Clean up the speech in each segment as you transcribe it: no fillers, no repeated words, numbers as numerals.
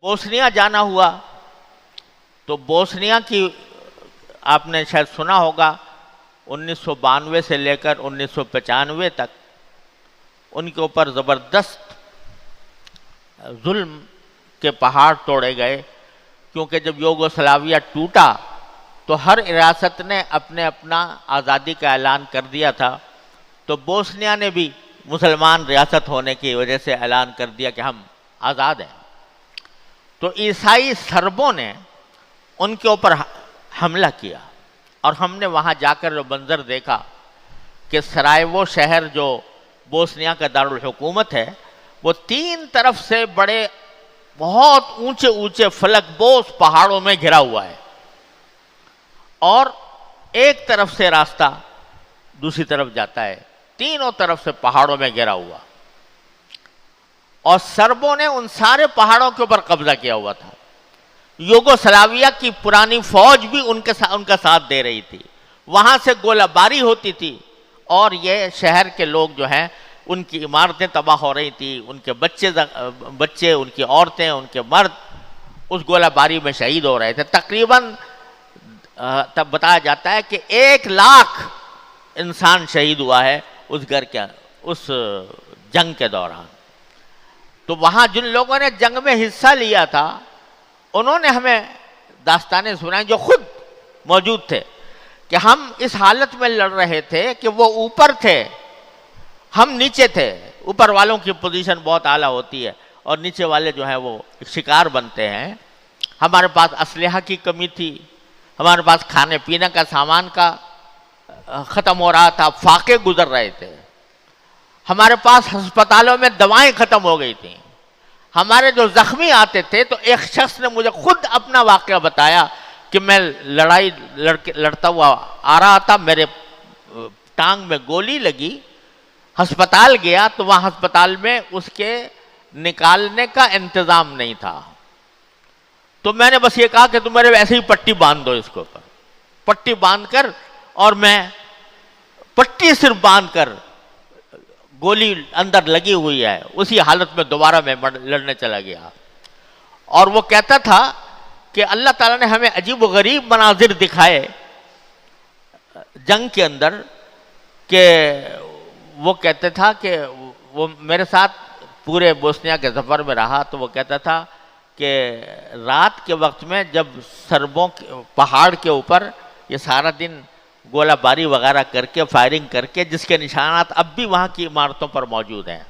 Bosnia جانا ہوا تو بوسنیا کی آپ نے شاید سنا ہوگا 1992 سے لے کر 1995 تک ان کے اوپر زبردست ظلم کے پہاڑ توڑے گئے، کیونکہ جب یوگوسلاویہ ٹوٹا تو ہر ریاست نے اپنا آزادی کا اعلان کر دیا تھا، تو بوسنیا نے بھی مسلمان ریاست ہونے کی وجہ سے اعلان کر دیا کہ ہم آزاد ہیں۔ تو عیسائی سربوں نے ان کے اوپر حملہ کیا، اور ہم نے وہاں جا کر جو منظر دیکھا کہ سرائیوو شہر جو بوسنیا کا دارالحکومت ہے، وہ 3 طرف سے بڑے بہت اونچے اونچے فلک بوس پہاڑوں میں گھرا ہوا ہے، اور ایک طرف سے راستہ دوسری طرف جاتا ہے، تینوں طرف سے پہاڑوں میں گھرا ہوا، اور سربوں نے ان سارے پہاڑوں کے اوپر قبضہ کیا ہوا تھا۔ یوگوسلاویہ کی پرانی فوج بھی ان کا ساتھ دے رہی تھی، وہاں سے گولہ باری ہوتی تھی، اور یہ شہر کے لوگ جو ہیں ان کی عمارتیں تباہ ہو رہی تھی، ان کے بچے ان کی عورتیں ان کے مرد اس گولہ باری میں شہید ہو رہے تھے۔ تقریباً تب بتایا جاتا ہے کہ 1 لاکھ انسان شہید ہوا ہے اس جنگ کے دوران۔ تو وہاں جن لوگوں نے جنگ میں حصہ لیا تھا انہوں نے ہمیں داستانیں سنائیں جو خود موجود تھے، کہ ہم اس حالت میں لڑ رہے تھے کہ وہ اوپر تھے، ہم نیچے تھے۔ اوپر والوں کی پوزیشن بہت اعلیٰ ہوتی ہے اور نیچے والے جو ہیں وہ شکار بنتے ہیں۔ ہمارے پاس اسلحہ کی کمی تھی، ہمارے پاس کھانے پینے کا سامان کا ختم ہو رہا تھا، فاقے گزر رہے تھے، ہمارے پاس ہسپتالوں میں دوائیں ختم ہو گئی تھیں، ہمارے جو زخمی آتے تھے۔ تو ایک شخص نے مجھے خود اپنا واقعہ بتایا کہ میں لڑائی لڑتا ہوا آ رہا تھا، میرے ٹانگ میں گولی لگی، ہسپتال گیا تو وہاں ہسپتال میں اس کے نکالنے کا انتظام نہیں تھا، تو میں نے بس یہ کہا کہ تم میرے ایسے ہی پٹی باندھ دو، اس کے اوپر پٹی باندھ کر، اور میں پٹی صرف باندھ کر، گولی اندر لگی ہوئی ہے، اسی حالت میں دوبارہ میں لڑنے چلا گیا۔ اور وہ کہتا تھا کہ اللہ تعالیٰ نے ہمیں عجیب و غریب مناظر دکھائے جنگ کے اندر، کہ وہ کہتا تھا کہ وہ میرے ساتھ پورے بوسنیا کے سفر میں رہا، تو وہ کہتا تھا کہ رات کے وقت میں جب سربوں پہاڑ کے اوپر یہ سارا دن گولہ باری وغیرہ کر کے، فائرنگ کر کے، جس کے نشانات اب بھی وہاں کی عمارتوں پر موجود ہیں،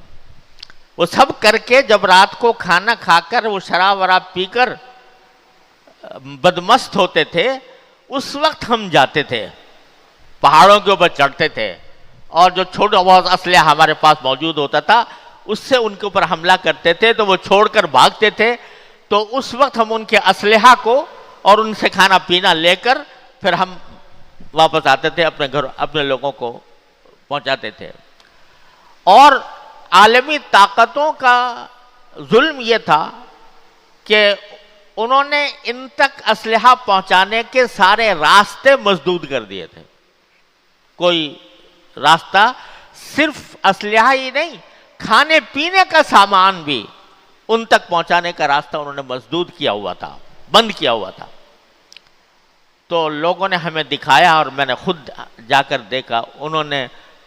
وہ سب کر کے جب رات کو کھانا کھا کر وہ شراب وراب پی کر بدمست ہوتے تھے، اس وقت ہم جاتے تھے، پہاڑوں کے اوپر چڑھتے تھے، اور جو چھوٹا بہت اسلحہ ہمارے پاس موجود ہوتا تھا اس سے ان کے اوپر حملہ کرتے تھے، تو وہ چھوڑ کر بھاگتے تھے۔ تو اس وقت ہم ان کے اسلحہ کو اور ان سے کھانا پینا لے کر پھر ہم واپس آتے تھے، اپنے گھر اپنے لوگوں کو پہنچاتے تھے۔ اور عالمی طاقتوں کا ظلم یہ تھا کہ انہوں نے ان تک اسلحہ پہنچانے کے سارے راستے مسدود کر دیے تھے۔ کوئی راستہ، صرف اسلحہ ہی نہیں، کھانے پینے کا سامان بھی ان تک پہنچانے کا راستہ انہوں نے مسدود کیا ہوا تھا، بند کیا ہوا تھا۔ تو لوگوں نے ہمیں دکھایا اور میں نے خود جا کر دیکھا،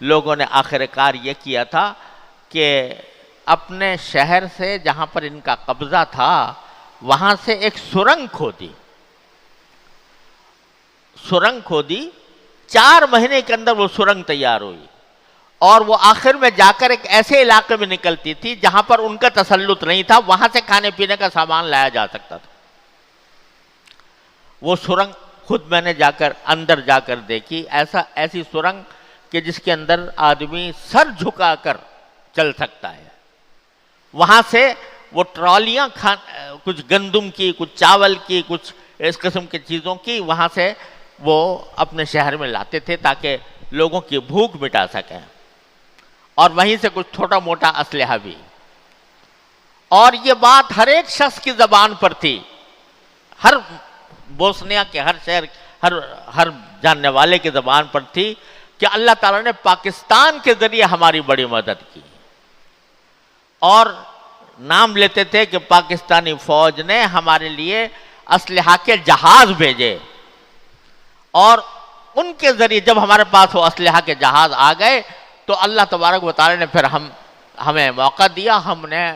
لوگوں نے آخر کار یہ کیا تھا کہ اپنے شہر سے جہاں پر ان کا قبضہ تھا وہاں سے ایک سرنگ کھودی 4 مہینے کے اندر وہ سرنگ تیار ہوئی، اور وہ آخر میں جا کر ایک ایسے علاقے میں نکلتی تھی جہاں پر ان کا تسلط نہیں تھا، وہاں سے کھانے پینے کا سامان لایا جا سکتا تھا۔ وہ سرنگ خود میں نے اندر جا کر دیکھی، ایسی سرنگ کہ جس کے اندر آدمی سر جھکا کر چل سکتا ہے۔ وہاں سے وہ ٹرالیاں کچھ گندم کی، کچھ چاول کی، کچھ اس قسم کی چیزوں کی وہاں سے وہ اپنے شہر میں لاتے تھے تاکہ لوگوں کی بھوک مٹا سکیں، اور وہیں سے کچھ چھوٹا موٹا اسلحہ بھی۔ اور یہ بات ہر ایک شخص کی زبان پر تھی، ہر بوسنیا کے ہر شہر، ہر جاننے والے کی زبان پر تھی کہ اللہ تعالیٰ نے پاکستان کے ذریعے ہماری بڑی مدد کی، اور نام لیتے تھے کہ پاکستانی فوج نے ہمارے لیے اسلحہ کے جہاز بھیجے، اور ان کے ذریعے جب ہمارے پاس وہ اسلحہ کے جہاز آ گئے تو اللہ تبارک و تعالی نے پھر ہمیں موقع دیا، ہم نے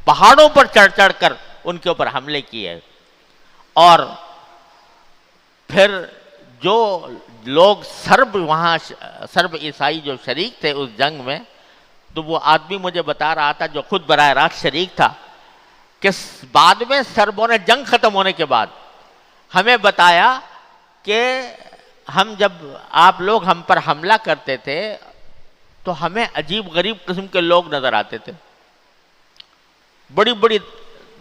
پہاڑوں پر چڑھ چڑھ کر ان کے اوپر حملے کیے، اور پھر جو لوگ سرب عیسائی جو شریک تھے اس جنگ میں، تو وہ آدمی مجھے بتا رہا تھا جو خود براہ راست شریک تھا کہ بعد میں سربوں نے جنگ ختم ہونے کے بعد ہمیں بتایا کہ ہم جب آپ لوگ ہم پر حملہ کرتے تھے تو ہمیں عجیب غریب قسم کے لوگ نظر آتے تھے، بڑی بڑی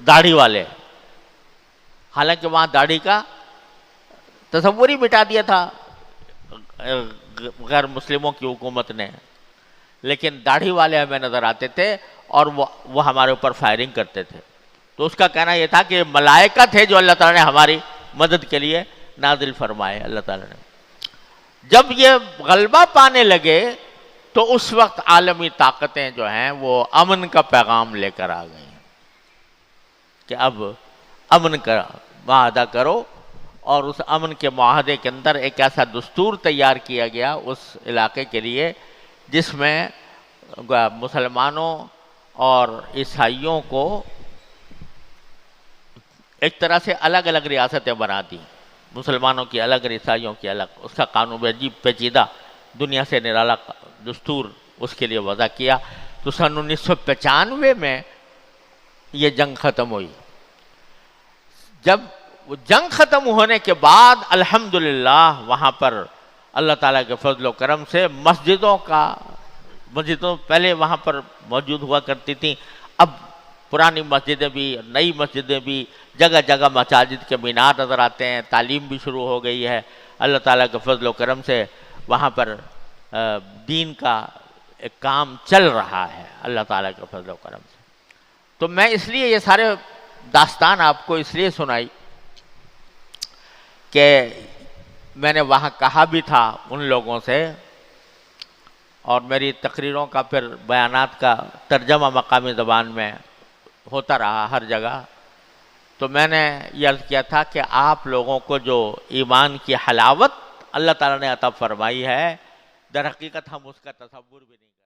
داڑھی والے، حالانکہ وہاں داڑھی کا تصور ہی مٹا دیا تھا غیر مسلموں کی حکومت نے، لیکن داڑھی والے ہمیں نظر آتے تھے اور وہ ہمارے اوپر فائرنگ کرتے تھے۔ تو اس کا کہنا یہ تھا کہ ملائکہ تھے جو اللہ تعالیٰ نے ہماری مدد کے لیے نازل فرمائے۔ اللہ تعالیٰ نے جب یہ غلبہ پانے لگے تو اس وقت عالمی طاقتیں جو ہیں وہ امن کا پیغام لے کر آ گئی کہ اب امن کا معاہدہ کرو، اور اس امن کے معاہدے کے اندر ایک ایسا دستور تیار کیا گیا اس علاقے کے لیے جس میں مسلمانوں اور عیسائیوں کو ایک طرح سے الگ الگ ریاستیں بنا دی، مسلمانوں کی الگ، عیسائیوں کی الگ۔ اس کا قانون بھی عجیب پیچیدہ، دنیا سے نرالا دستور اس کے لیے وضع کیا۔ تو سن 1995 میں یہ جنگ ختم ہوئی۔ جب وہ جنگ ختم ہونے کے بعد الحمدللہ وہاں پر اللہ تعالیٰ کے فضل و کرم سے مسجدوں پہلے وہاں پر موجود ہوا کرتی تھیں، اب پرانی مسجدیں بھی، نئی مسجدیں بھی، جگہ جگہ مساجد کے مینار نظر آتے ہیں، تعلیم بھی شروع ہو گئی ہے۔ اللہ تعالیٰ کے فضل و کرم سے وہاں پر دین کا ایک کام چل رہا ہے، اللہ تعالیٰ کے فضل و کرم سے۔ تو میں اس لیے یہ سارے داستان آپ کو اس لیے سنائی کہ میں نے وہاں کہا بھی تھا ان لوگوں سے، اور میری تقریروں کا پھر بیانات کا ترجمہ مقامی زبان میں ہوتا رہا ہر جگہ۔ تو میں نے یہ عرض کیا تھا کہ آپ لوگوں کو جو ایمان کی حلاوت اللہ تعالیٰ نے عطا فرمائی ہے، در حقیقت ہم اس کا تصور بھی نہیں کرتے۔